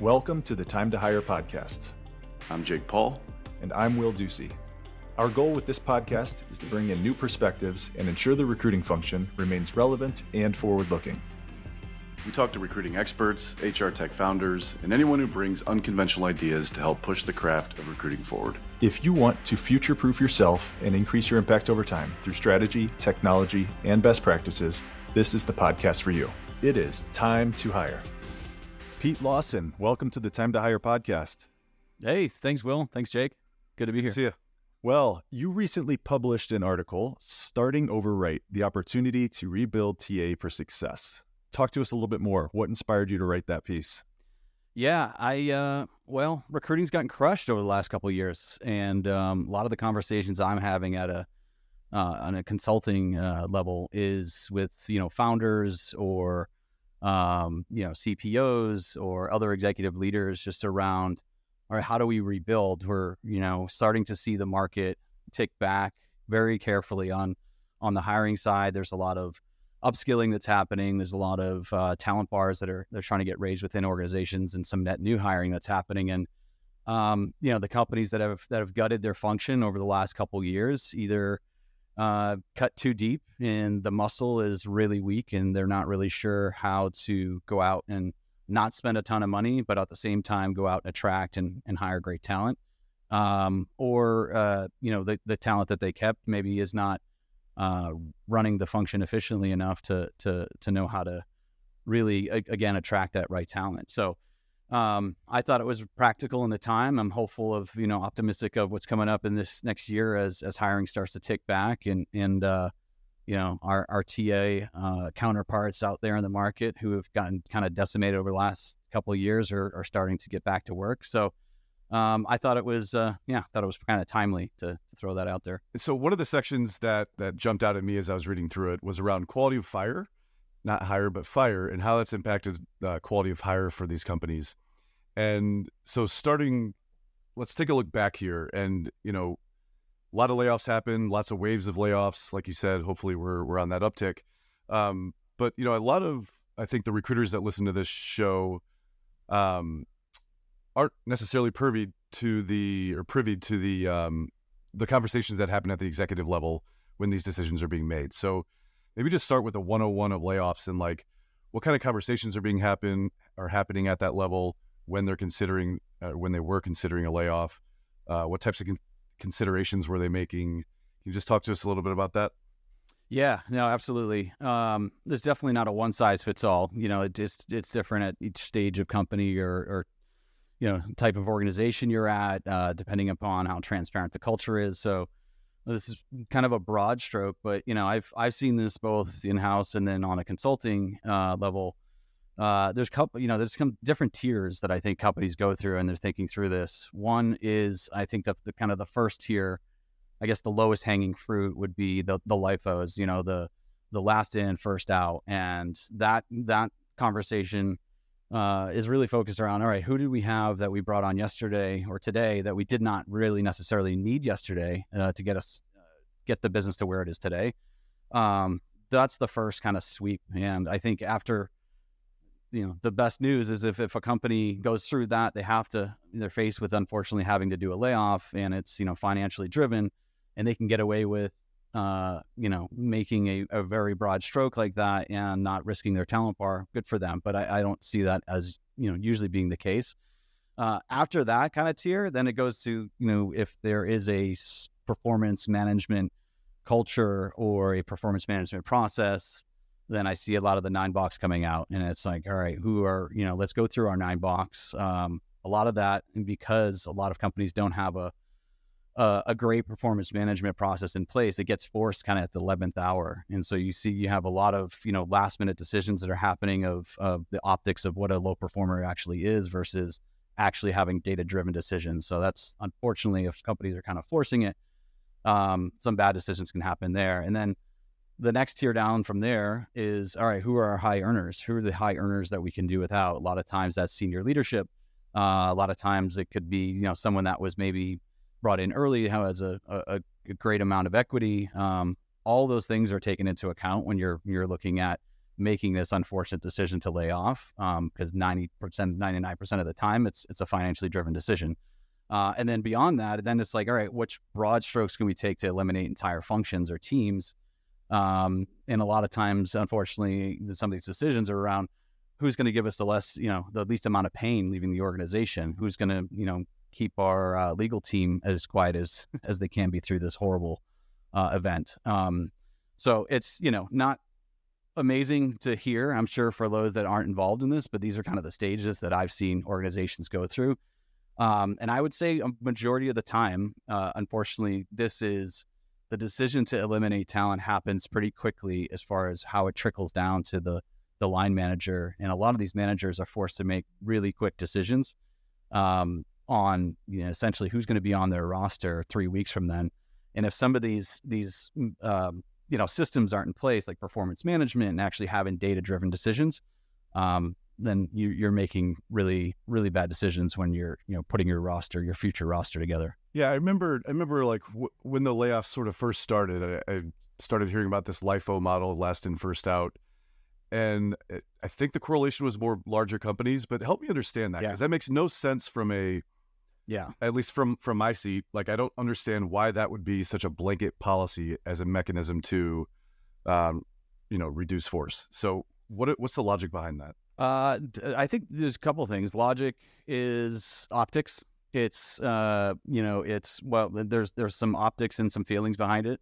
Welcome to the Time to Hire podcast. I'm Jake Paul. And I'm Will Ducey. Our goal with this podcast is to bring in new perspectives and ensure the recruiting function remains relevant and forward-looking. We talk to recruiting experts, HR tech founders, and anyone who brings unconventional ideas to help push the craft of recruiting forward. If you want to future-proof yourself and increase your impact over time through strategy, technology, and best practices, this is the podcast for you. It is Time to Hire. Pete Lawson, welcome to the Time to Hire podcast. Hey, thanks, Will. Thanks, Jake. Good to be here. See ya. Well, you recently published an article, Starting Over Right, the Opportunity to Rebuild TA for Success. Talk to us a little bit more. What inspired you to write that piece? Yeah, recruiting's gotten crushed over the last couple of years, and a lot of the conversations I'm having at on a consulting level is with founders or CPOs or other executive leaders just around, all right, how do we rebuild? We're starting to see the market tick back very carefully on the hiring side. There's a lot of upskilling that's happening. There's a lot of talent bars they're trying to get raised within organizations, and some net new hiring that's happening. And the companies that have gutted their function over the last couple of years either cut too deep and the muscle is really weak and they're not really sure how to go out and not spend a ton of money, but at the same time go out and attract and hire great talent. Or the talent that they kept maybe is not running the function efficiently enough to know how to really, again, attract that right talent. So I thought it was practical in the time. I'm hopeful of, optimistic of what's coming up in this next year as hiring starts to tick back and our TA counterparts out there in the market who have gotten kind of decimated over the last couple of years are starting to get back to work. So I thought it was kind of timely to throw that out there. So one of the sections that jumped out at me as I was reading through it was around quality of fire, not hire, but fire, and how that's impacted quality of hire for these companies. And so let's take a look back here. And, a lot of layoffs happen, lots of waves of layoffs. Like you said, hopefully we're on that uptick. But, a lot of, I think the recruiters that listen to this show aren't necessarily privy to the conversations that happen at the executive level when these decisions are being made. So maybe just start with a 101 of layoffs and like what kind of conversations are happening at that level when they're considering, when they were considering a layoff. What types of considerations were they making? Can you just talk to us a little bit about that? Yeah, no, absolutely. There's definitely not a one size fits all. It's different at each stage of company or type of organization you're at, depending upon how transparent the culture is. So this is kind of a broad stroke, but I've seen this both in-house and then on a consulting level. There's some different tiers that I think companies go through, and they're thinking through this. One is, I think the kind of the first tier, I guess the lowest hanging fruit would be the LIFOs, the last in, first out, and that conversation is really focused around, all right, who did we have that we brought on yesterday or today that we did not really necessarily need yesterday to get the business to where it is today. That's the first kind of sweep. And I think after, the best news is if a company goes through that, they're faced with unfortunately having to do a layoff, and it's, financially driven, and they can get away with, making a very broad stroke like that and not risking their talent bar. Good for them. But I don't see that as, usually being the case. After that kind of tier, then it goes to, if there is a performance management culture or a performance management process, then I see a lot of the 9-box coming out, and it's like, all right, let's go through our 9-box. A lot of that, and because a lot of companies don't have a great performance management process in place, it gets forced kind of at the 11th hour. And so you have a lot of, last minute decisions that are happening of the optics of what a low performer actually is versus actually having data-driven decisions. So that's, unfortunately, if companies are kind of forcing it, some bad decisions can happen there. And then the next tier down from there is, all right, who are our high earners? Who are the high earners that we can do without? A lot of times that's senior leadership. A lot of times it could be, someone that was maybe brought in early, who has a great amount of equity. All those things are taken into account when you're looking at making this unfortunate decision to lay off, because 90%, 99% of the time it's a financially driven decision. And then beyond that, then it's like, all right, which broad strokes can we take to eliminate entire functions or teams? And a lot of times, unfortunately, some of these decisions are around who's going to give us the least amount of pain leaving the organization, who's going to, keep our legal team as quiet as they can be through this horrible event. So it's, not amazing to hear, I'm sure, for those that aren't involved in this, but these are kind of the stages that I've seen organizations go through. And I would say a majority of the time, unfortunately, this is the decision to eliminate talent happens pretty quickly as far as how it trickles down to the line manager. And a lot of these managers are forced to make really quick decisions on, essentially who's going to be on their roster 3 weeks from then. And if some of these systems aren't in place, like performance management and actually having data-driven decisions, then you're making really, really bad decisions when you're, putting your future roster together. Yeah, I remember like when the layoffs sort of first started, I started hearing about this LIFO model, last in, first out. And I think the correlation was more larger companies, but help me understand that, because that makes no sense at least from my seat. Like, I don't understand why that would be such a blanket policy as a mechanism to, reduce force. So what's the logic behind that? I think there's a couple of things. Logic is optics. It's, there's some optics and some feelings behind it.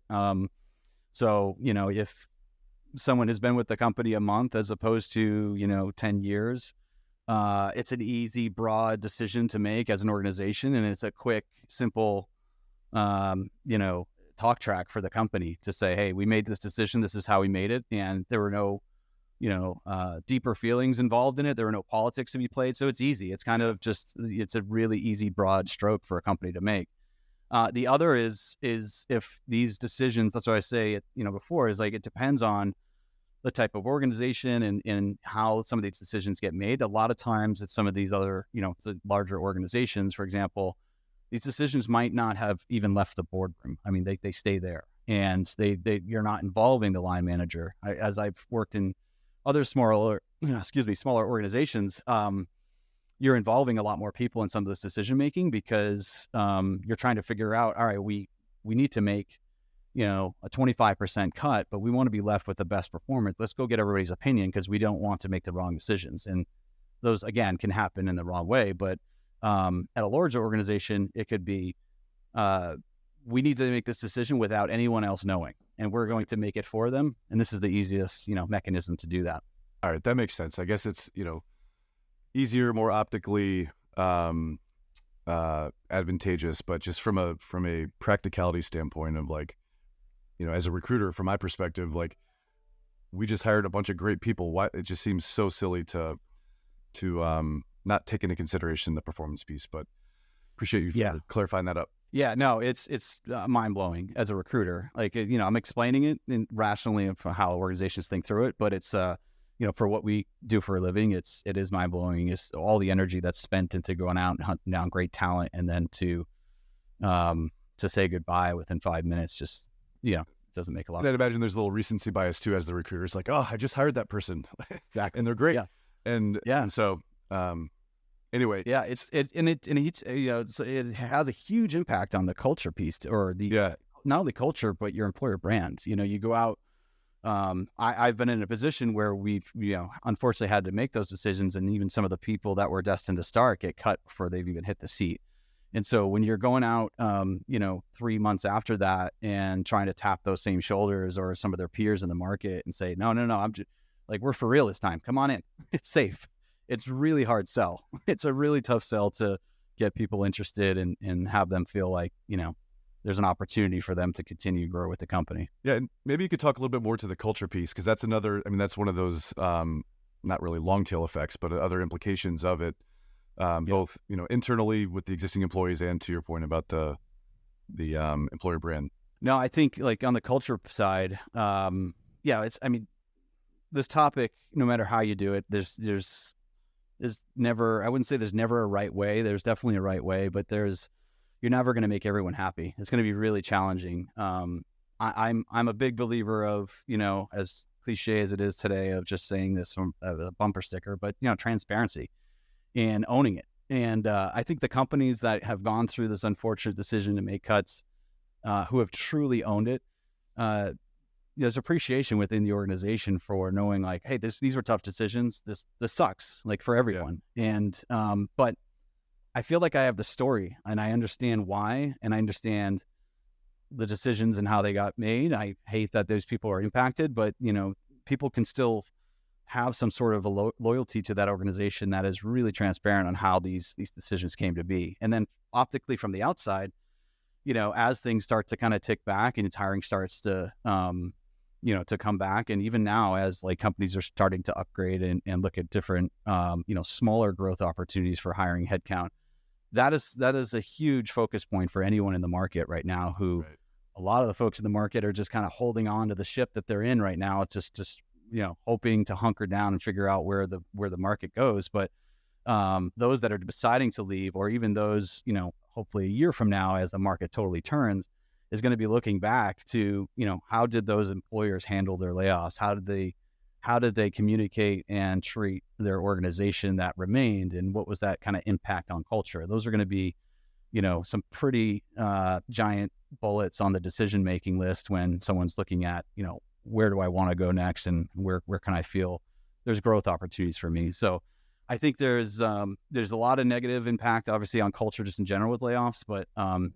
So, if someone has been with the company a month as opposed to, 10 years, it's an easy, broad decision to make as an organization. And it's a quick, simple, talk track for the company to say, hey, we made this decision. This is how we made it. And there were no, deeper feelings involved in it. There were no politics to be played. So it's easy. It's kind of it's a really easy, broad stroke for a company to make. The other is if these decisions, that's what I say, before, is like, it depends on the type of organization and how some of these decisions get made. A lot of times it's some of these other, the larger organizations, for example, these decisions might not have even left the boardroom. I mean, they stay there, and you're not involving the line manager. As I've worked in other smaller organizations, you're involving a lot more people in some of this decision making, because you're trying to figure out, all right, we need to make a 25% cut, but we want to be left with the best performance. Let's go get everybody's opinion, because we don't want to make the wrong decisions. And those, again, can happen in the wrong way. But at a larger organization, it could be, we need to make this decision without anyone else knowing, and we're going to make it for them. And this is the easiest, mechanism to do that. All right, that makes sense. I guess it's, easier, more optically advantageous, but just from a practicality standpoint of, like, as a recruiter, from my perspective, like, we just hired a bunch of great people. Why it just seems so silly to not take into consideration the performance piece. But appreciate you for clarifying that up. Yeah, no, it's mind blowing as a recruiter. Like, I'm explaining it rationally of how organizations think through it, but it's for what we do for a living, it is mind blowing. It's all the energy that's spent into going out and hunting down great talent, and then to say goodbye within 5 minutes, just doesn't make a lot of sense. I'd imagine there's a little recency bias too, as the recruiter. It's like, oh, I just hired that person, exactly, and they're great. Yeah, and so anyway, it has a huge impact on the culture piece, or not only culture but your employer brand. You go out. I've been in a position where we've, unfortunately had to make those decisions, and even some of the people that were destined to start get cut before they've even hit the seat. And so when you're going out, 3 months after that and trying to tap those same shoulders or some of their peers in the market and say, no, I'm just like, we're for real this time. Come on in. It's safe. It's really hard sell. It's a really tough sell to get people interested and have them feel like, there's an opportunity for them to continue to grow with the company. Yeah. And maybe you could talk a little bit more to the culture piece, because that's that's one of those, not really long tail effects, but other implications of it, both, internally with the existing employees, and to your point about the employer brand. No, I think, like, on the culture side, this topic, no matter how you do it, there's never, I wouldn't say there's never a right way. There's definitely a right way, but you're never going to make everyone happy. It's going to be really challenging. I'm a big believer of, as cliche as it is today of just saying this from a bumper sticker, but transparency and owning it. And I think the companies that have gone through this unfortunate decision to make cuts, who have truly owned it, there's appreciation within the organization for knowing like, hey, these were tough decisions. This sucks, like for everyone. Yeah. And but I feel like I have the story and I understand why, and I understand the decisions and how they got made. I hate that those people are impacted, but people can still have some sort of a loyalty to that organization that is really transparent on how these decisions came to be. And then optically from the outside, as things start to kind of tick back and hiring starts to, to come back. And even now as like companies are starting to upgrade and look at different, smaller growth opportunities for hiring headcount, that is a huge focus point for anyone in the market right now who right. A lot of the folks in the market are just kind of holding on to the ship that they're in right now. It's just hoping to hunker down and figure out where the market goes. But those that are deciding to leave, or even those, hopefully a year from now, as the market totally turns, is going to be looking back to, how did those employers handle their layoffs? How did they communicate and treat their organization that remained? And what was that kind of impact on culture? Those are going to be, some pretty giant bullets on the decision-making list when someone's looking at, where do I want to go next, and where can I feel there's growth opportunities for me? So I think there's a lot of negative impact, obviously, on culture just in general with layoffs, but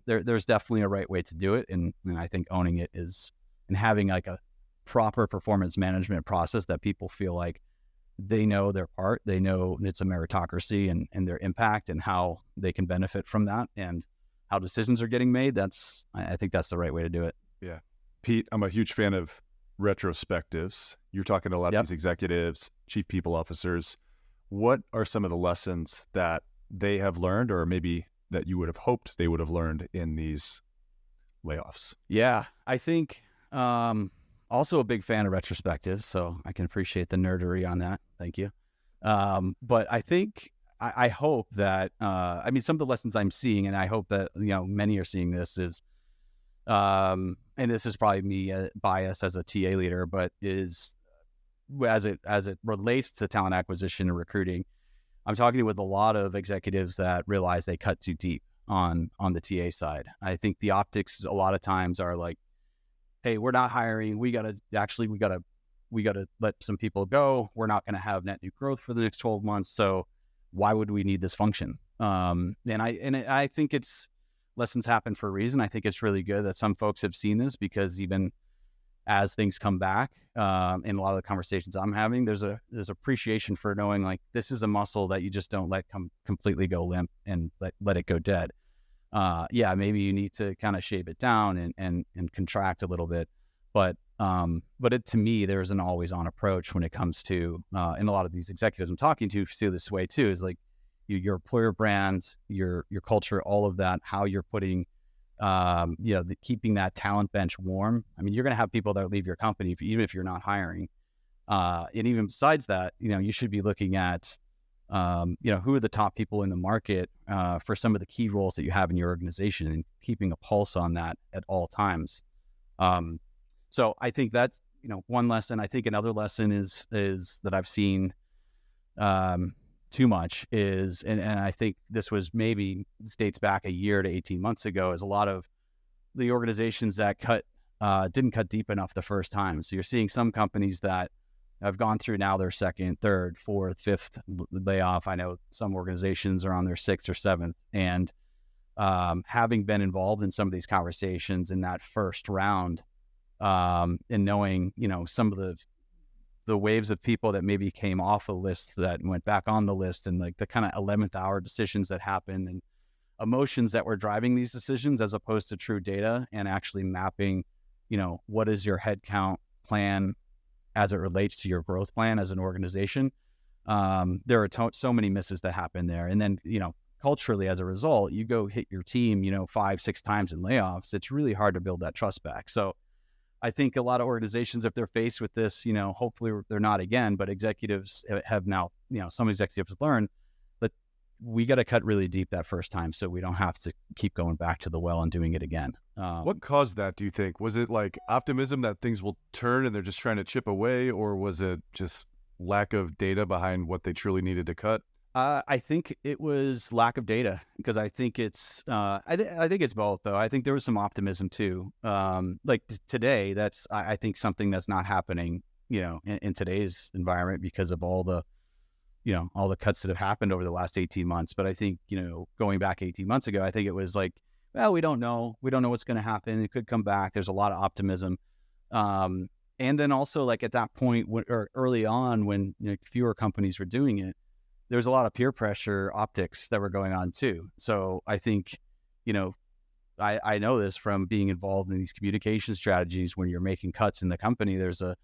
there's definitely a right way to do it. And I think owning it is, and having like a proper performance management process that people feel like they know their part, they know it's a meritocracy and their impact and how they can benefit from that and how decisions are getting made. I think that's the right way to do it. Yeah. Pete, I'm a huge fan of retrospectives. You're talking to a lot of these executives, chief people officers. What are some of the lessons that they have learned, or maybe that you would have hoped they would have learned in these layoffs? Yeah, I think also a big fan of retrospectives, so I can appreciate the nerdery on that. Thank you. But I think, I hope that, some of the lessons I'm seeing, and I hope that, many are seeing this, is, and this is probably me biased as a TA leader, but is as it relates to talent acquisition and recruiting, I'm talking with a lot of executives that realize they cut too deep on the TA side. I think the optics a lot of times are like, hey, we're not hiring. We gotta let some people go. We're not gonna have net new growth for the next 12 months. So why would we need this function? And I think it's lessons happen for a reason. I think it's really good that some folks have seen this, because even as things come back, in a lot of the conversations I'm having, there's appreciation for knowing like this is a muscle that you just don't let completely go limp and let it go dead. Maybe you need to kind of shape it down and contract a little bit, but to me, there's an always on approach when it comes to, and a lot of these executives I'm talking to feel this way too, is like your employer brand, your culture, all of that, how you're putting, keeping that talent bench warm. I mean, you're going to have people that leave your company, even if you're not hiring. And even besides that, you should be looking at, who are the top people in the market for some of the key roles that you have in your organization, and keeping a pulse on that at all times. So I think that's, one lesson. I think another lesson is that I've seen too much is, and I think this dates back a year to 18 months ago, is a lot of the organizations that didn't cut deep enough the first time. So you're seeing some companies that have gone through now their second, third, fourth, fifth layoff. I know some organizations are on their sixth or seventh, and having been involved in some of these conversations in that first round, and knowing, some of the waves of people that maybe came off the list that went back on the list, and like the kind of 11th hour decisions that happened, and emotions that were driving these decisions, as opposed to true data and actually mapping, what is your headcount plan as it relates to your growth plan as an organization. There are so many misses that happen there. And then, culturally, as a result, you go hit your team, 5-6 times in layoffs. It's really hard to build that trust back. So I think a lot of organizations, if they're faced with this, hopefully they're not again, but executives have now, some executives learn that we got to cut really deep that first time so we don't have to keep going back to the well and doing it again. What caused that, do you think? Was it like optimism that things will turn and they're just trying to chip away, or was it just lack of data behind what they truly needed to cut? I think it was lack of data, because I think it's I think it's both, though. I think there was some optimism too. Today, that's I think something that's not happening, in today's environment because of all the cuts that have happened over the last 18 months. But I think, going back 18 months ago, I think it was like, well, we don't know what's going to happen. It could come back. There's a lot of optimism. And then also, like, at that point, or early on, when fewer companies were doing it, there's a lot of peer pressure optics that were going on too. So I think, I know this from being involved in these communication strategies. When you're making cuts in the company, there's a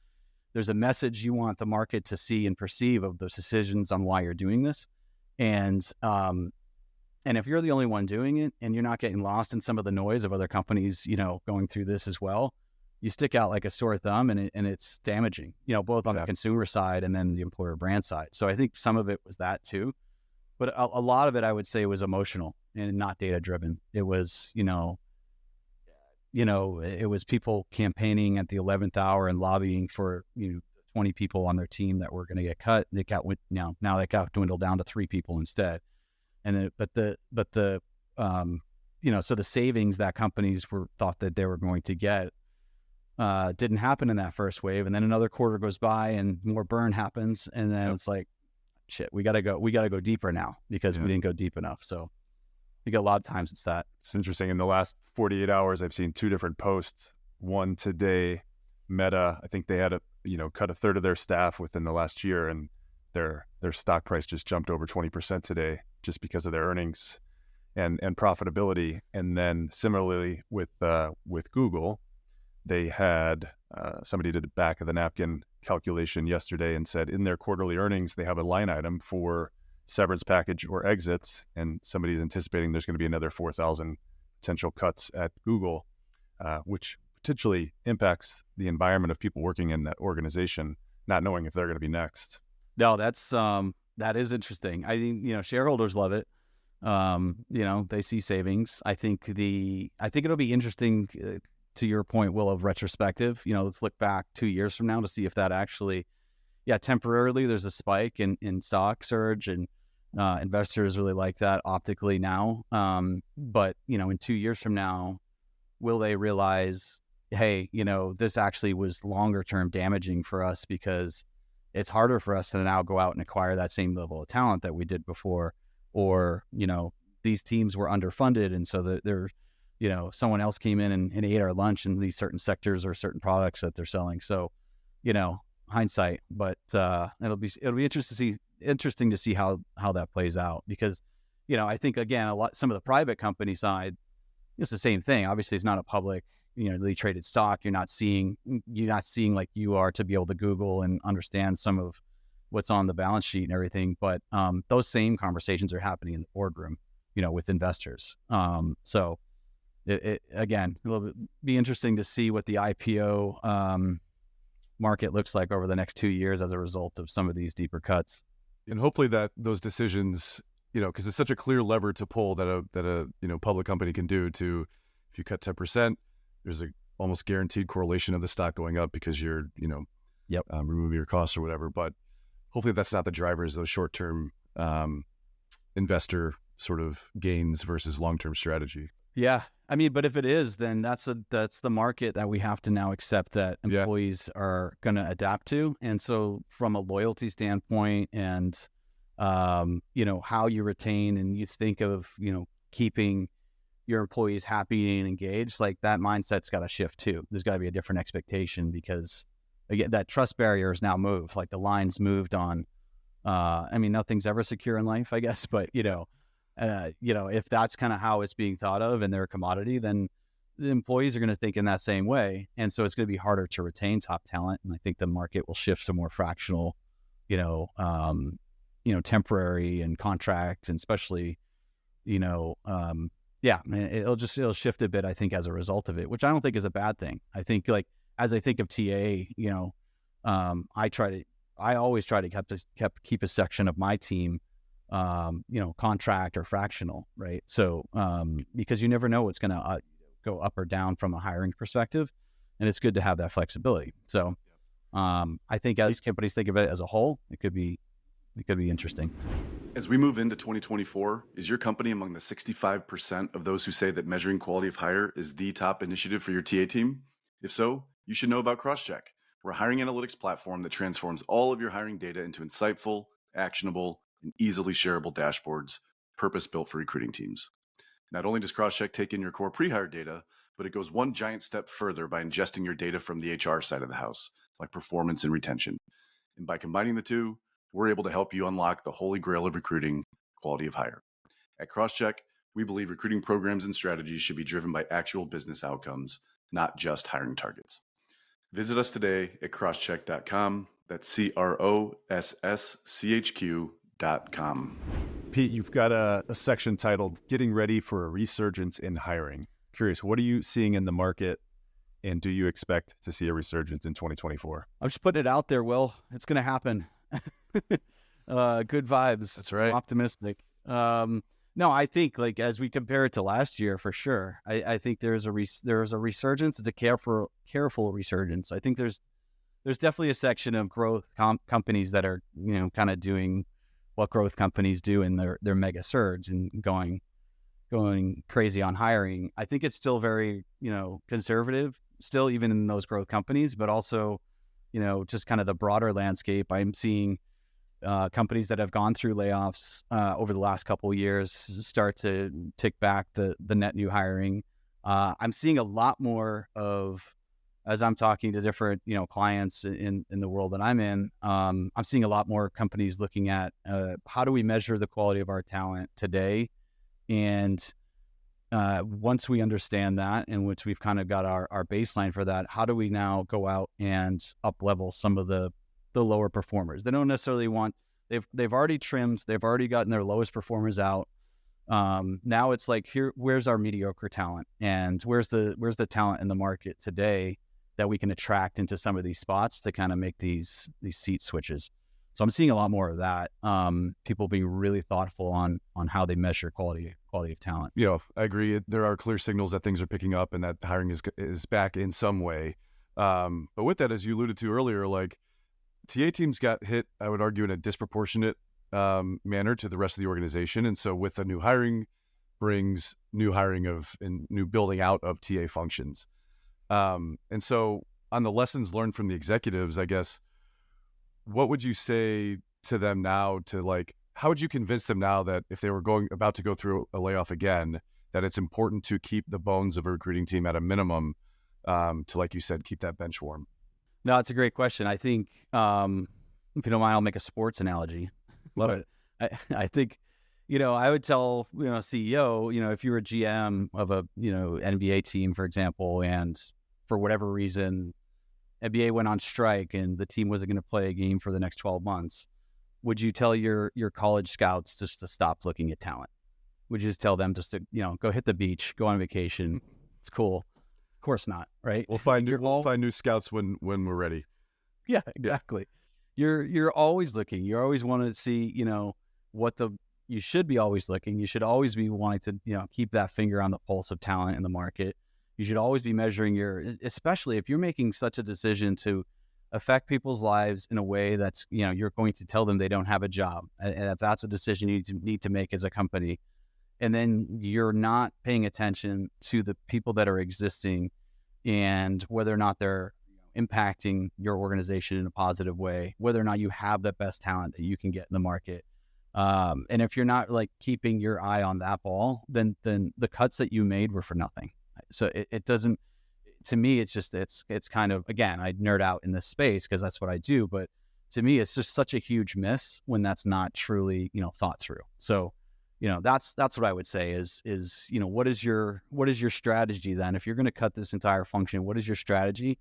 message you want the market to see and perceive of those decisions on why you're doing this. And if you're the only one doing it and you're not getting lost in some of the noise of other companies, going through this as well, you stick out like a sore thumb, and it's damaging, both on the consumer side and then the employer brand side. So I think some of it was that too, but a lot of it, I would say, was emotional and not data driven. It was, it was people campaigning at the 11th hour and lobbying for 20 people on their team that were going to get cut. They got now they got dwindled down to 3 people instead. And so the savings that companies thought that they were going to get didn't happen in that first wave, and then another quarter goes by and more burn happens, and then it's like, shit, we gotta go deeper now because we didn't go deep enough. So I think a lot of times it's that. It's interesting. In the last 48 hours, I've seen 2 different posts. One today, Meta, I think they had cut a third of their staff within the last year, and their stock price just jumped over 20% today just because of their earnings and profitability. And then similarly with Google, they had somebody did a back of the napkin calculation yesterday and said in their quarterly earnings, they have a line item for severance package or exits. And somebody's anticipating there's going to be another 4,000 potential cuts at Google, which potentially impacts the environment of people working in that organization, not knowing if they're going to be next. No, that is interesting. I think, shareholders love it. They see savings. I think it'll be interesting, to your point, Will, of retrospective. Let's look back 2 years from now to see if that actually, temporarily there's a spike in stock surge, and investors really like that optically now. But, in 2 years from now, will they realize, hey, this actually was longer term damaging for us because it's harder for us to now go out and acquire that same level of talent that we did before, or, these teams were underfunded. And so they're, someone else came in and ate our lunch in these certain sectors or certain products that they're selling. So, hindsight, but it'll be interesting to see how that plays out, because, I think, again, some of the private company side, it's the same thing. Obviously, it's not a public, traded stock. You're not seeing like you are to be able to Google and understand some of what's on the balance sheet and everything. But those same conversations are happening in the boardroom, with investors. So it'll be interesting to see what the IPO market looks like over the next 2 years as a result of some of these deeper cuts. And hopefully that those decisions, because it's such a clear lever to pull that a public company can do. To, if you cut 10%, there's a almost guaranteed correlation of the stock going up because you're removing your costs or whatever. But hopefully that's not the drivers, those short-term investor sort of gains versus long-term strategy. Yeah. I mean, but if it is, then that's the market that we have to now accept that employees are going to adapt to. And so from a loyalty standpoint and, how you retain and you think of, keeping your employees happy and engaged, like that mindset's got to shift too. There's got to be a different expectation, because again, that trust barrier is now moved, like the line's moved on. Nothing's ever secure in life, I guess, but if that's kind of how it's being thought of and they're a commodity, then the employees are going to think in that same way. And so it's going to be harder to retain top talent. And I think the market will shift to more fractional, temporary and contract, and especially, it'll shift a bit, I think, as a result of it, which I don't think is a bad thing. I think, like, as I think of TA, I always try to keep a section of my team contract or fractional, right? So because you never know what's going to go up or down from a hiring perspective, and it's good to have that flexibility. So I think as companies think of it as a whole, it could be interesting. As we move into 2024, is your company among the 65% of those who say that measuring quality of hire is the top initiative for your TA team? If so, you should know about Crosscheck. We're a hiring analytics platform that transforms all of your hiring data into insightful, actionable, and easily shareable dashboards, purpose-built for recruiting teams. Not only does Crosscheck take in your core pre-hire data, but it goes one giant step further by ingesting your data from the HR side of the house, like performance and retention. And by combining the two, we're able to help you unlock the holy grail of recruiting, quality of hire. At Crosscheck, we believe recruiting programs and strategies should be driven by actual business outcomes, not just hiring targets. Visit us today at crosscheck.com. That's CROSSCHQ.com. Pete, you've got a section titled Getting Ready for a Resurgence in Hiring. Curious, what are you seeing in the market, and do you expect to see a resurgence in 2024? I'm just putting it out there, Will. It's going to happen. Good vibes. That's right. I'm optimistic. No, I think like as we compare it to last year, for sure, I think there's a resurgence. It's a careful resurgence. I think there's definitely a section of growth companies that are kind of doing what growth companies do in their mega surge and going crazy on hiring. I think it's still very conservative, still even in those growth companies, but also just kind of the broader landscape. I'm seeing companies that have gone through layoffs over the last couple of years start to tick back the net new hiring. I'm seeing a lot more of, as I'm talking to different clients in the world that I'm in, I'm seeing a lot more companies looking at how do we measure the quality of our talent today, and once we understand that, and once we've kind of got our baseline for that, how do we now go out and up level some of the lower performers? They don't necessarily want, they've already trimmed, they've already gotten their lowest performers out. Now it's like, where's our mediocre talent, and where's the talent in the market today that we can attract into some of these spots to kind of make these seat switches. So I'm seeing a lot more of that. People being really thoughtful on how they measure quality of talent. I agree. There are clear signals that things are picking up and that hiring is back in some way. But with that, as you alluded to earlier, like TA teams got hit, I would argue, in a disproportionate manner to the rest of the organization. And so with the new hiring brings new hiring and new building out of TA functions. And so on the lessons learned from the executives, I guess, what would you say to them now how would you convince them now that if they were about to go through a layoff again, that it's important to keep the bones of a recruiting team at a minimum to, like you said, keep that bench warm? No, it's a great question. I think, if you don't mind, I'll make a sports analogy. Love it. I think, I would tell, CEO, if you're a GM of a, NBA team, for example, and for whatever reason, NBA went on strike and the team wasn't going to play a game for the next 12 months, would you tell your college scouts just to stop looking at talent? Would you just tell them just to, go hit the beach, go on vacation? It's cool. Of course not, right? We'll find new scouts when we're ready. Yeah, exactly. You're always looking. You always want to see, you should be always looking. You should always be wanting to, keep that finger on the pulse of talent in the market. You should always be measuring especially if you're making such a decision to affect people's lives in a way that's, you're going to tell them they don't have a job. And if that's a decision you need to make as a company, and then you're not paying attention to the people that are existing and whether or not they're impacting your organization in a positive way, whether or not you have the best talent that you can get in the market. And if you're not keeping your eye on that ball, then the cuts that you made were for nothing. So it doesn't, to me, it's kind of, again, I nerd out in this space because that's what I do. But to me, it's just such a huge miss when that's not truly, thought through. So, that's what I would say is, what is your strategy then? If you're going to cut this entire function, what is your strategy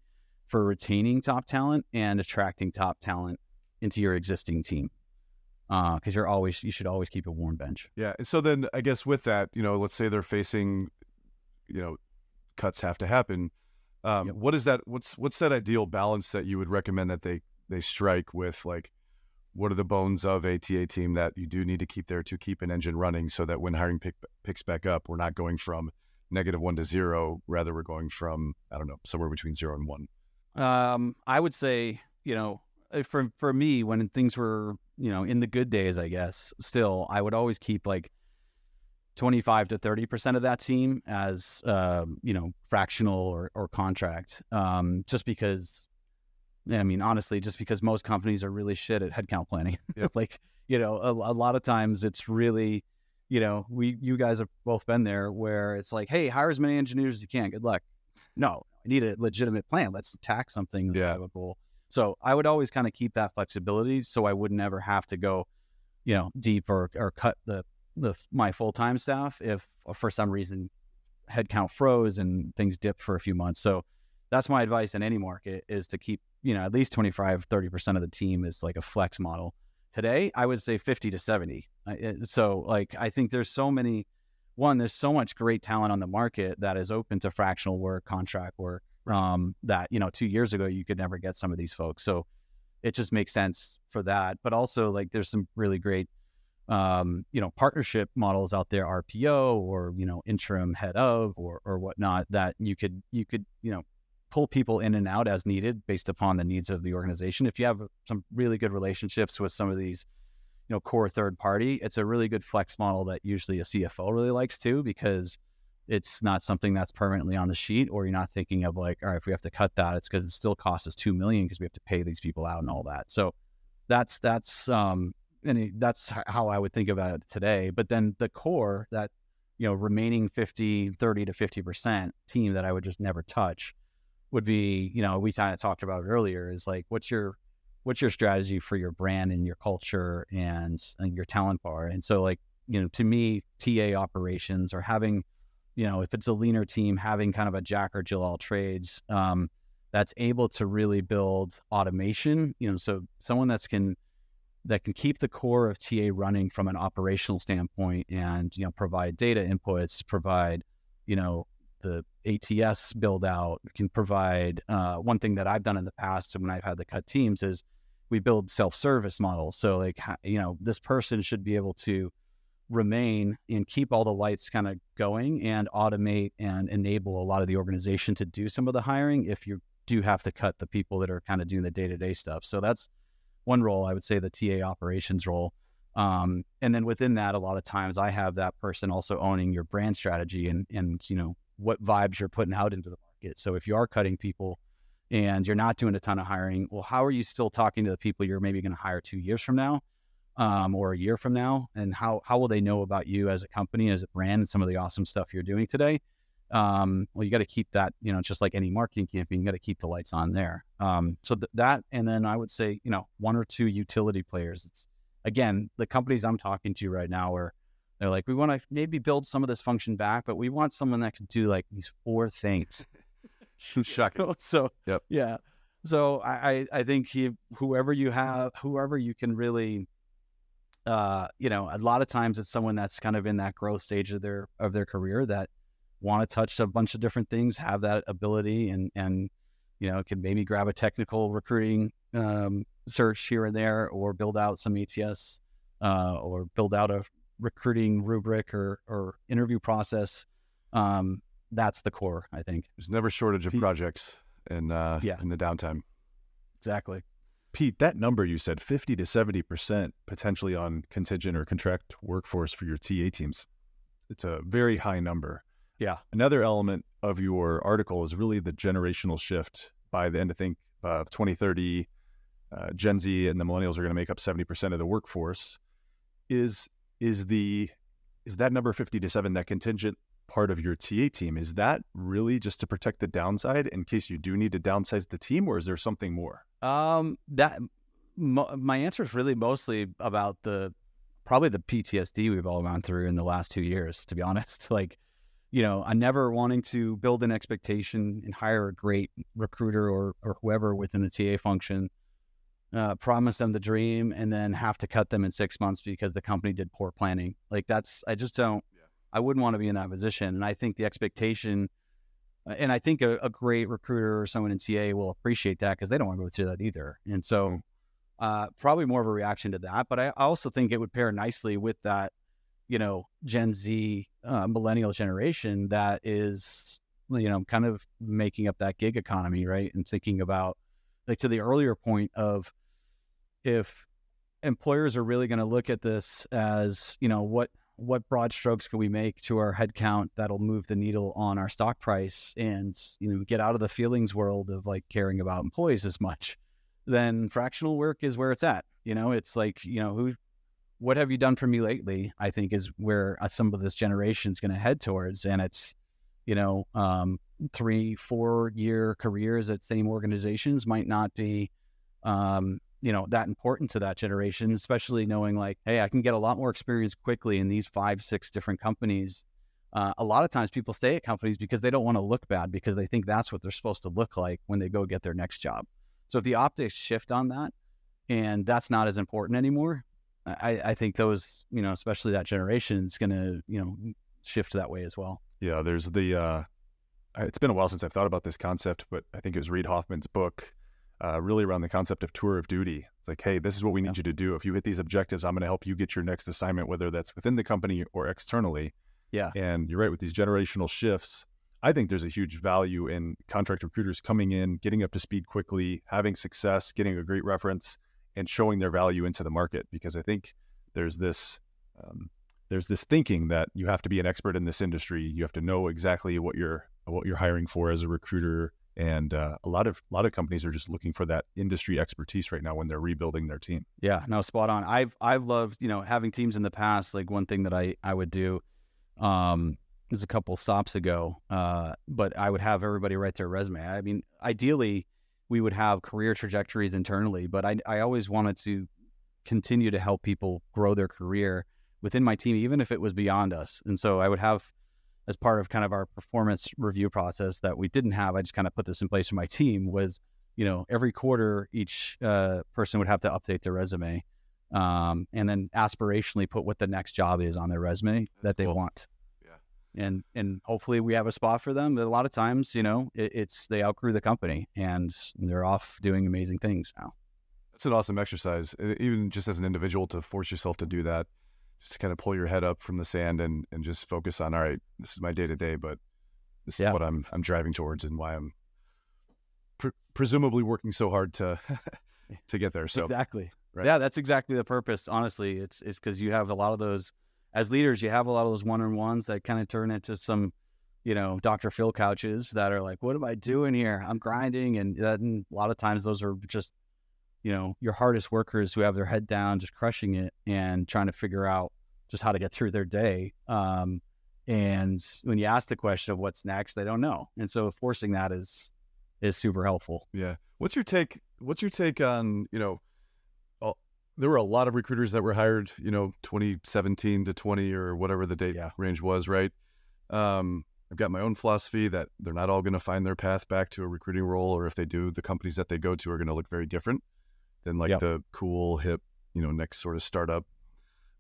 for retaining top talent and attracting top talent into your existing team? Because you should always keep a warm bench. Yeah. And so then I guess with that, let's say they're facing, cuts have to happen. What is that? What's that ideal balance that you would recommend that they strike with what are the bones of a TA team that you do need to keep there to keep an engine running so that when hiring picks back up, we're not going from -1 to 0, rather we're going from, I don't know, somewhere between 0 and 1. I would say, for me, when things were, in the good days, I guess, still, I would always keep like 25 to 30% of that team as, fractional or contract. Just because, honestly, just because most companies are really shit at headcount planning. Yep. A lot of times it's really, you guys have both been there where it's like, hey, hire as many engineers as you can. Good luck. No, I need a legitimate plan. Let's attack something that's have a goal. So I would always kind of keep that flexibility so I would never have to go, deep or cut my full-time staff if for some reason headcount froze and things dipped for a few months. So that's my advice in any market, is to keep, at least 25-30% of the team is like a flex model. Today, I would say 50 to 70. So I think there's so much great talent on the market that is open to fractional work, contract work, that, 2 years ago, you could never get some of these folks. So it just makes sense for that. But also there's some really great, partnership models out there, RPO or, interim head of or whatnot, that you could, pull people in and out as needed based upon the needs of the organization. If you have some really good relationships with some of these, core third party, it's a really good flex model that usually a CFO really likes too, because it's not something that's permanently on the sheet, or you're not thinking of like, all right, if we have to cut that, it's because it still costs us $2 million because we have to pay these people out and all that. So that's how I would think about it today. But then the core, that, remaining 30 to 50% team that I would just never touch would be, we kind of talked about earlier, is like, what's your strategy for your brand and your culture and your talent bar? And so to me, TA operations, or having, if it's a leaner team, having kind of a Jack or Jill all trades, that's able to really build automation, so someone that can keep the core of TA running from an operational standpoint and, provide data inputs, provide, the ATS build out, can provide, one thing that I've done in the past when I've had to cut teams is we build self-service models. So this person should be able to remain and keep all the lights kind of going and automate and enable a lot of the organization to do some of the hiring if you do have to cut the people that are kind of doing the day-to-day stuff. So that's one role, I would say, the TA operations role. And then within that, a lot of times I have that person also owning your brand strategy and what vibes you're putting out into the market. So if you are cutting people and you're not doing a ton of hiring, well, how are you still talking to the people you're maybe going to hire 2 years from now, or a year from now? And how will they know about you as a company, as a brand, and some of the awesome stuff you're doing today? Well, you got to keep that, just like any marketing campaign, you got to keep the lights on there. So that, and then I would say, 1 or 2 utility players. It's, again, the companies I'm talking to right now they're like, we want to maybe build some of this function back, but we want someone that can do like these 4 things. Shocking. So, yep. Yeah. So I think whoever you can really, a lot of times it's someone that's kind of in that growth stage of their career that want to touch a bunch of different things, have that ability, and can maybe grab a technical recruiting search here and there, or build out some ATS, or build out a recruiting rubric or interview process. That's the core, I think. There's never shortage of projects in the downtime. Exactly. Pete, that number you said, 50 to 70% potentially on contingent or contract workforce for your TA teams, it's a very high number. Yeah. Another element of your article is really the generational shift. By the end, I think, 2030, Gen Z and the millennials are going to make up 70% of the workforce. Is that number 50 to 7, that contingent part of your TA team, is that really just to protect the downside in case you do need to downsize the team, or is there something more? My answer is really mostly about probably the PTSD we've all gone through in the last 2 years, to be honest. I never wanting to build an expectation and hire a great recruiter or whoever within the TA function, promise them the dream, and then have to cut them in 6 months because the company did poor planning. I wouldn't want to be in that position. And I think the expectation, and I think a great recruiter or someone in TA will appreciate that, because they don't want to go through that either. And so Probably more of a reaction to that, but I also think it would pair nicely with that, Gen Z, millennial generation that is, kind of making up that gig economy, right? And thinking about, like, to the earlier point of, if employers are really going to look at this as, what broad strokes can we make to our headcount that'll move the needle on our stock price, and, get out of the feelings world of like caring about employees as much, then fractional work is where it's at. It's like, what have you done for me lately? I think is where some of this generation is going to head towards. And it's, 3-4 year careers at same organizations might not be, that important to that generation, especially knowing like, hey, I can get a lot more experience quickly in these 5-6 different companies. A lot of times people stay at companies because they don't want to look bad, because they think that's what they're supposed to look like when they go get their next job. So if the optics shift on that, and that's not as important anymore, I think those, especially that generation is going to, shift that way as well. Yeah, there's it's been a while since I've thought about this concept, but I think it was Reid Hoffman's book, really around the concept of tour of duty. It's like, hey, this is what we need you to do. If you hit these objectives, I'm going to help you get your next assignment, whether that's within the company or externally. Yeah. And you're right, with these generational shifts, I think there's a huge value in contract recruiters coming in, getting up to speed quickly, having success, getting a great reference, and showing their value into the market. Because I think there's this thinking that you have to be an expert in this industry. You have to know exactly what you're hiring for as a recruiter. And a lot of companies are just looking for that industry expertise right now when they're rebuilding their team. Yeah, no, spot on. I've loved, having teams in the past. Like, one thing that I would do, is a couple stops ago, but I would have everybody write their resume. I mean, ideally we would have career trajectories internally, but I always wanted to continue to help people grow their career within my team, even if it was beyond us. And so I would have, as part of kind of our performance review process that we didn't have, I just kind of put this in place for my team, was, every quarter each person would have to update their resume, and then aspirationally put what the next job is on their resume that they want. And hopefully we have a spot for them. But a lot of times, it's they outgrew the company and they're off doing amazing things now. That's an awesome exercise, even just as an individual, to force yourself to do that, just to kind of pull your head up from the sand and just focus on, all right, this is my day to day, but this is what I'm driving towards, and why I'm presumably working so hard to get there. So exactly. Right. Yeah, that's exactly the purpose. Honestly, it's because you have a lot of those. As leaders, you have a lot of those one-on-ones that kind of turn into some, Dr. Phil couches that are like, what am I doing here? I'm grinding. And a lot of times those are just, your hardest workers who have their head down, just crushing it and trying to figure out just how to get through their day. And when you ask the question of what's next, they don't know. And so forcing that is super helpful. Yeah. What's your take on, there were a lot of recruiters that were hired, 2017 to 20 or whatever the date range was, right? I've got my own philosophy that they're not all going to find their path back to a recruiting role, or if they do, the companies that they go to are going to look very different than the cool, hip, next sort of startup.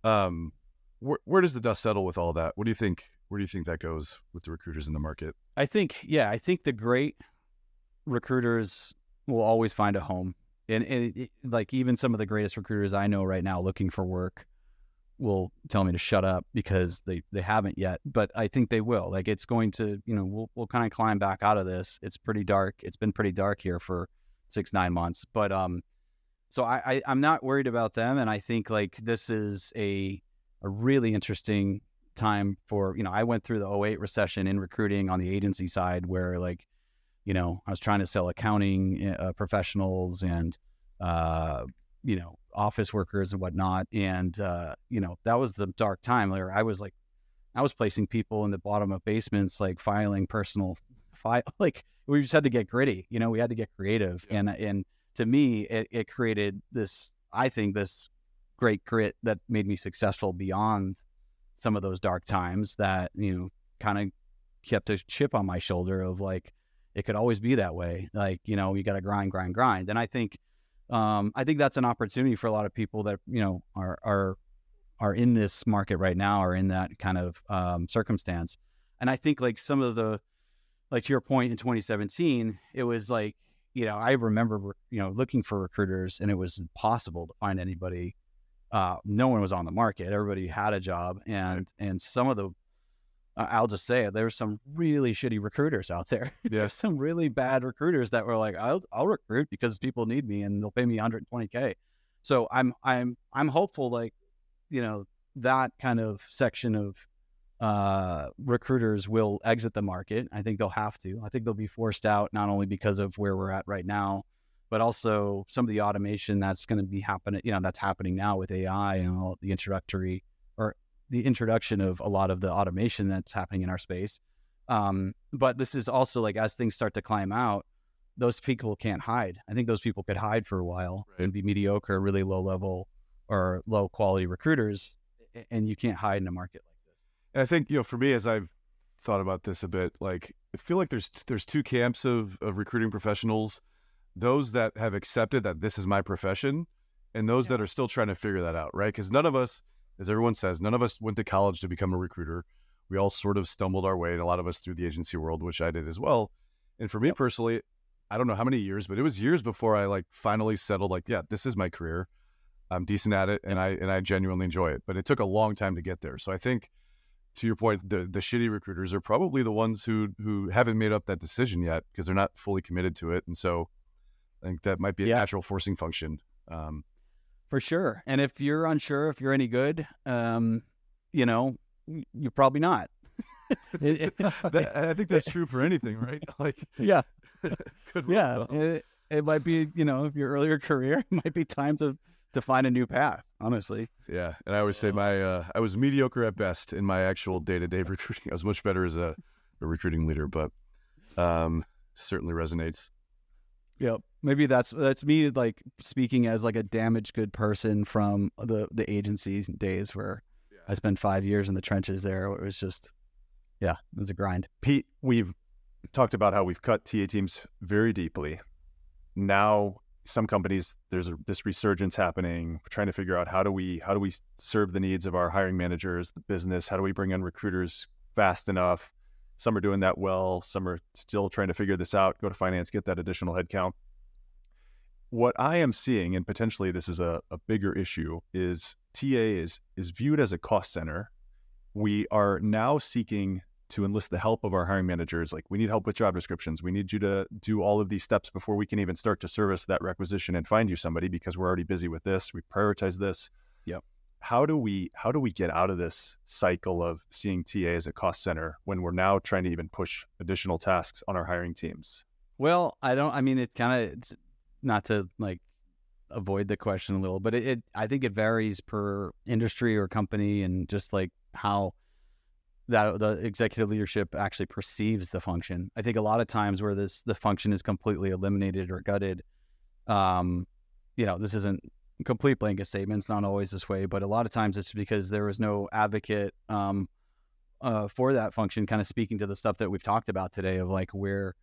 Where does the dust settle with all that? What do you think? Where do you think that goes with the recruiters in the market? I think the great recruiters will always find a home. And like, even some of the greatest recruiters I know right now looking for work will tell me to shut up because they haven't yet, but I think they will. Like, it's going to, we'll kind of climb back out of this. It's pretty dark. It's been pretty dark here for 6-9 months, but so I'm not worried about them. And I think like this is a really interesting time for, I went through the 2008 recession in recruiting on the agency side, where like, I was trying to sell accounting professionals and, office workers and whatnot. And, that was the dark time where I was placing people in the bottom of basements, like filing personal like we just had to get gritty, we had to get creative. Yeah. And to me, it created this, I think, this great grit that made me successful beyond some of those dark times that, kind of kept a chip on my shoulder of like, it could always be that way. Like, you got to grind. And I think that's an opportunity for a lot of people that, are in this market right now, or in that kind of circumstance. And I think like some of the, like to your point in 2017, it was like, I remember, looking for recruiters, and it was impossible to find anybody. No one was on the market. Everybody had a job, and some of the, I'll just say it, there's some really shitty recruiters out there. Yeah. There's some really bad recruiters that were like, I'll recruit because people need me and they'll pay me $120K. So I'm hopeful, like, that kind of section of recruiters will exit the market. I think they'll have to. I think they'll be forced out, not only because of where we're at right now, but also some of the automation that's going to be happening, that's happening now with AI and all the introduction of a lot of the automation that's happening in our space. But this is also like, as things start to climb out, those people can't hide. I think those people could hide for a while and be mediocre, really low level or low quality recruiters, and you can't hide in a market like this. And I think, for me, as I've thought about this a bit, like, I feel like there's two camps of recruiting professionals: those that have accepted that this is my profession, and those that are still trying to figure that out, right? Because none of us, as everyone says, none of us went to college to become a recruiter. We all sort of stumbled our way, and a lot of us through the agency world, which I did as well. And for me personally, I don't know how many years, but it was years before I like finally settled, like, yeah, this is my career. I'm decent at it, and I genuinely enjoy it. But it took a long time to get there. So I think, to your point, the shitty recruiters are probably the ones who haven't made up that decision yet because they're not fully committed to it. And so I think that might be a natural forcing function. For sure. And if you're unsure if you're any good, you're probably not. I think that's true for anything, right? Like, yeah. Good yeah. It might be, if your earlier career, it might be time to find a new path, honestly. Yeah. And I always say I was mediocre at best in my actual day-to-day recruiting. I was much better as a recruiting leader, but certainly resonates. Yeah, maybe that's me, like, speaking as like a damaged good person from the agency days where I spent 5 years in the trenches there. It was just, it was a grind. Pete, we've talked about how we've cut TA teams very deeply. Now, some companies, there's this resurgence happening. We're trying to figure out how do we serve the needs of our hiring managers, the business. How do we bring in recruiters fast enough? Some are doing that well. Some are still trying to figure this out, go to finance, get that additional headcount. What I am seeing, and potentially this is a bigger issue, is TA is viewed as a cost center. We are now seeking to enlist the help of our hiring managers. Like, we need help with job descriptions. We need you to do all of these steps before we can even start to service that requisition and find you somebody, because we're already busy with this. We prioritize this. Yep. How do we get out of this cycle of seeing TA as a cost center when we're now trying to even push additional tasks on our hiring teams? Well, it kind of, not to like avoid the question a little, but I think it varies per industry or company, and just like how that the executive leadership actually perceives the function. I think a lot of times where the function is completely eliminated or gutted, this isn't complete blanket statement. It's not always this way, but a lot of times it's because there was no advocate for that function, kind of speaking to the stuff that we've talked about today of like where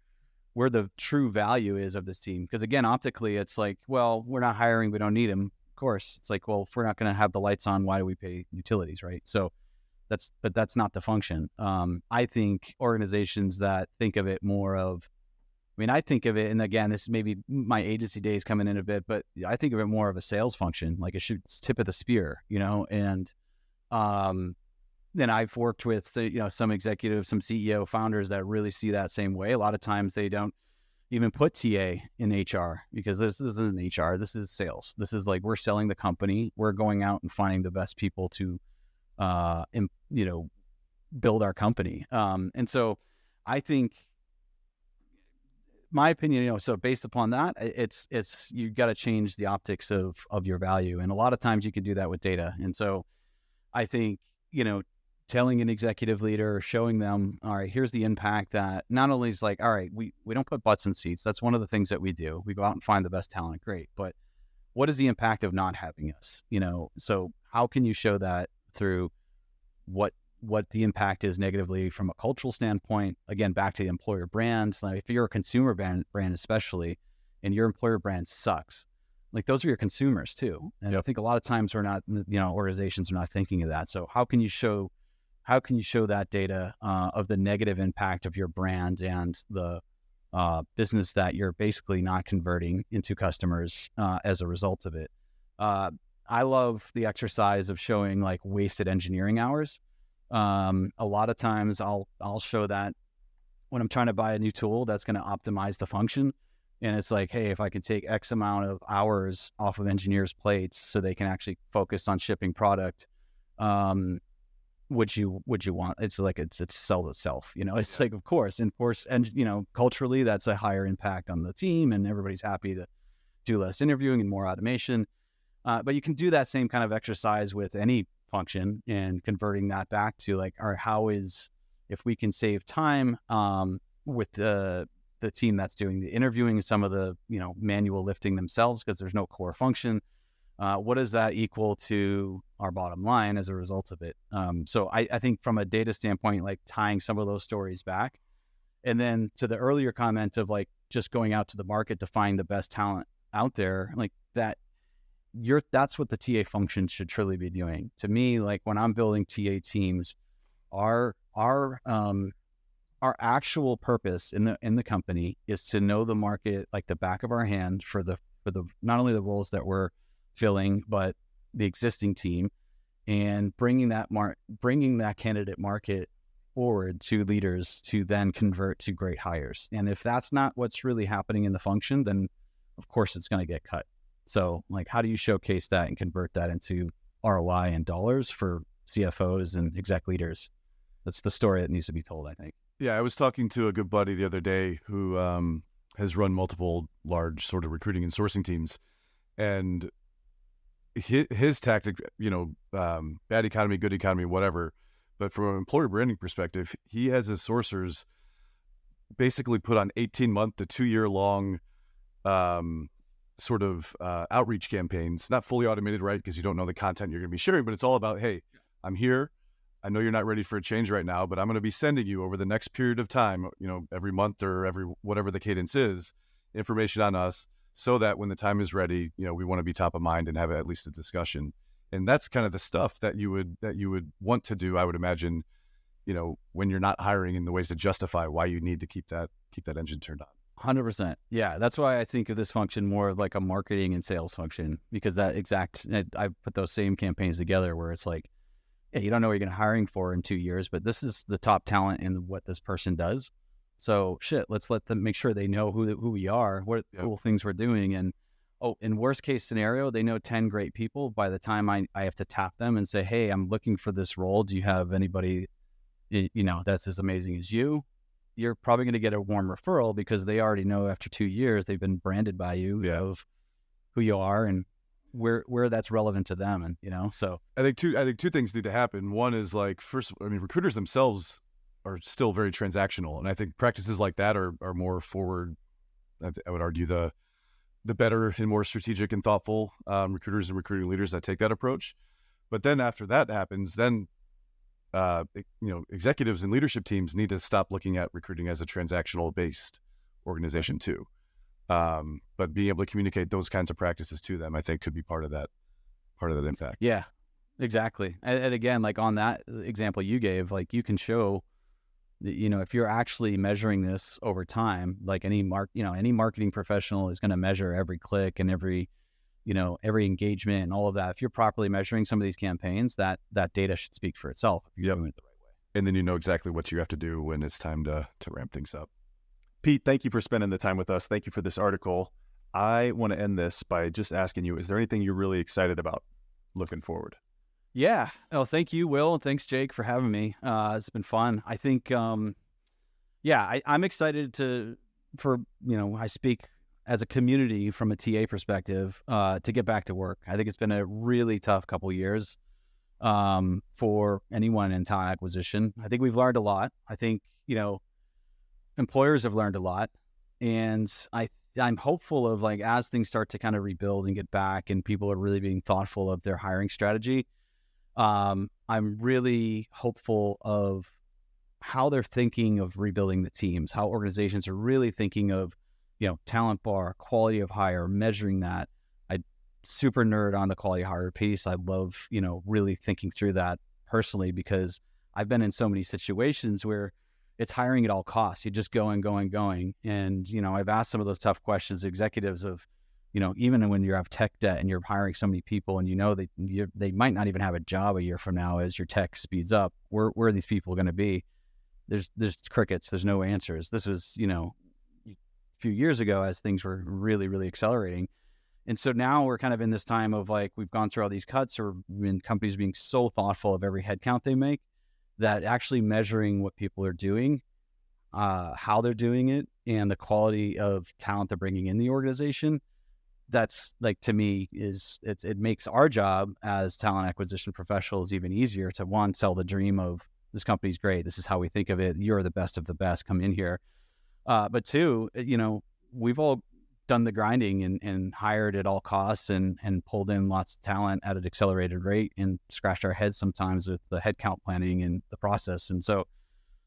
the true value is of this team. Because again, optically, it's like, well, we're not hiring, we don't need him. Of course, it's like, well, if we're not going to have the lights on, why do we pay utilities, right? So that's not the function. I think organizations that think of it more of, I think of it, and again, this is maybe my agency days coming in a bit, but I think of it more of a sales function, like it's tip of the spear, and then I've worked with, some executives, some CEO founders that really see that same way. A lot of times they don't even put TA in HR, because this isn't HR, this is sales. This is like, we're selling the company. We're going out and finding the best people to, build our company. And so I think, my opinion, so based upon that, it's you got to change the optics of your value. And a lot of times you can do that with data. And so I think, telling an executive leader, showing them, all right, here's the impact that not only is like, all right, we don't put butts in seats. That's one of the things that we do. We go out and find the best talent. Great. But what is the impact of not having us? So how can you show that through what the impact is negatively from a cultural standpoint? Again, back to the employer brands. Like, if you're a consumer brand especially, and your employer brand sucks, like, those are your consumers too. And I think a lot of times we're not, organizations are not thinking of that. So how can you show that data of the negative impact of your brand and the business that you're basically not converting into customers as a result of it. I love the exercise of showing like wasted engineering hours. A lot of times I'll show that when I'm trying to buy a new tool that's going to optimize the function. And it's like, hey, if I can take X amount of hours off of engineers' plates so they can actually focus on shipping product, would you want? It's like it's sell itself, It's like, of course, and culturally, that's a higher impact on the team, and everybody's happy to do less interviewing and more automation. But you can do that same kind of exercise with any function and converting that back to like, or if we can save time with the team that's doing the interviewing, some of the manual lifting themselves because there's no core function. What does that equal to our bottom line as a result of it? So I think from a data standpoint, like tying some of those stories back, and then to the earlier comment of like just going out to the market to find the best talent out there, like that. That's what the TA function should truly be doing. To me, like when I'm building TA teams, our actual purpose in the company is to know the market like the back of our hand for the not only the roles that we're filling, but the existing team, and bringing that candidate market forward to leaders to then convert to great hires. And if that's not what's really happening in the function, then of course it's going to get cut. So like, how do you showcase that and convert that into ROI and dollars for CFOs and exec leaders? That's the story that needs to be told, I think. Yeah, I was talking to a good buddy the other day who has run multiple large sort of recruiting and sourcing teams. And his tactic, bad economy, good economy, whatever. But from an employer branding perspective, he has his sourcers basically put on 18-month to 2-year long sort of outreach campaigns, not fully automated, right? Because you don't know the content you're going to be sharing, but it's all about, hey, I'm here. I know you're not ready for a change right now, but I'm going to be sending you over the next period of time, every month or every whatever the cadence is, information on us so that when the time is ready, we want to be top of mind and have at least a discussion. And that's kind of the stuff that you would want to do, I would imagine, when you're not hiring, in the ways to justify why you need to keep that engine turned on. 100%. Yeah. That's why I think of this function more of like a marketing and sales function, because I put those same campaigns together where it's like, yeah, you don't know what you're going to hiring for in 2 years, but this is the top talent in what this person does. So let's let them make sure they know who we are, what cool things we're doing. And in worst case scenario, they know 10 great people. By the time I have to tap them and say, hey, I'm looking for this role. Do you have anybody, that's as amazing as you? You're probably going to get a warm referral because they already know after 2 years, they've been branded by you of who you are and where that's relevant to them. And, so I think two things need to happen. One is like, first, recruiters themselves are still very transactional. And I think practices like that are more forward. I would argue the better and more strategic and thoughtful recruiters and recruiting leaders that take that approach. But then after that happens, then executives and leadership teams need to stop looking at recruiting as a transactional based organization too. But being able to communicate those kinds of practices to them, I think, could be part of that impact. Yeah, exactly. And again, like on that example you gave, like you can show, if you're actually measuring this over time, like any marketing professional is going to measure every click and every engagement and all of that. If you're properly measuring some of these campaigns, that data should speak for itself if you're doing it the right way. And then you know exactly what you have to do when it's time to ramp things up. Pete, thank you for spending the time with us. Thank you for this article. I want to end this by just asking you, is there anything you're really excited about looking forward? Yeah. Oh, thank you, Will. And thanks, Jake, for having me. It's been fun. I think, I'm excited I speak as a community from a TA perspective, to get back to work. I think it's been a really tough couple years for anyone in talent acquisition. I think we've learned a lot. I think, employers have learned a lot. And I'm hopeful of like, as things start to kind of rebuild and get back and people are really being thoughtful of their hiring strategy, I'm really hopeful of how they're thinking of rebuilding the teams, how organizations are really thinking of, talent bar, quality of hire, measuring that. I super nerd on the quality of hire piece. I love, really thinking through that personally, because I've been in so many situations where it's hiring at all costs. You just going. And, I've asked some of those tough questions to executives of, even when you have tech debt and you're hiring so many people and they might not even have a job a year from now as your tech speeds up, where are these people going to be? There's crickets. There's no answers. This was, a few years ago as things were really, really accelerating. And so now we're kind of in this time of like, we've gone through all these cuts or in companies being so thoughtful of every headcount they make that actually measuring what people are doing, how they're doing it, and the quality of talent they're bringing in the organization. That's like, to me, it makes our job as talent acquisition professionals even easier to, one, sell the dream of this company's great. This is how we think of it. You're the best of the best. Come in here. But two, we've all done the grinding and hired at all costs and pulled in lots of talent at an accelerated rate and scratched our heads sometimes with the headcount planning and the process. And so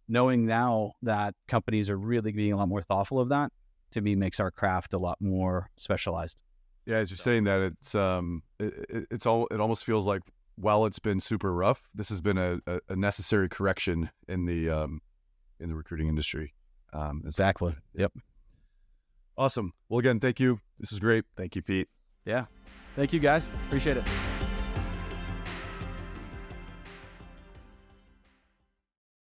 knowing now that companies are really being a lot more thoughtful of that, to me, makes our craft a lot more specialized. Yeah, as you're saying that, it almost feels like, while it's been super rough, this has been a necessary correction in the recruiting industry. Exactly. Yep. Awesome. Well, again, thank you. This is great. Thank you, Pete. Yeah. Thank you, guys. Appreciate it.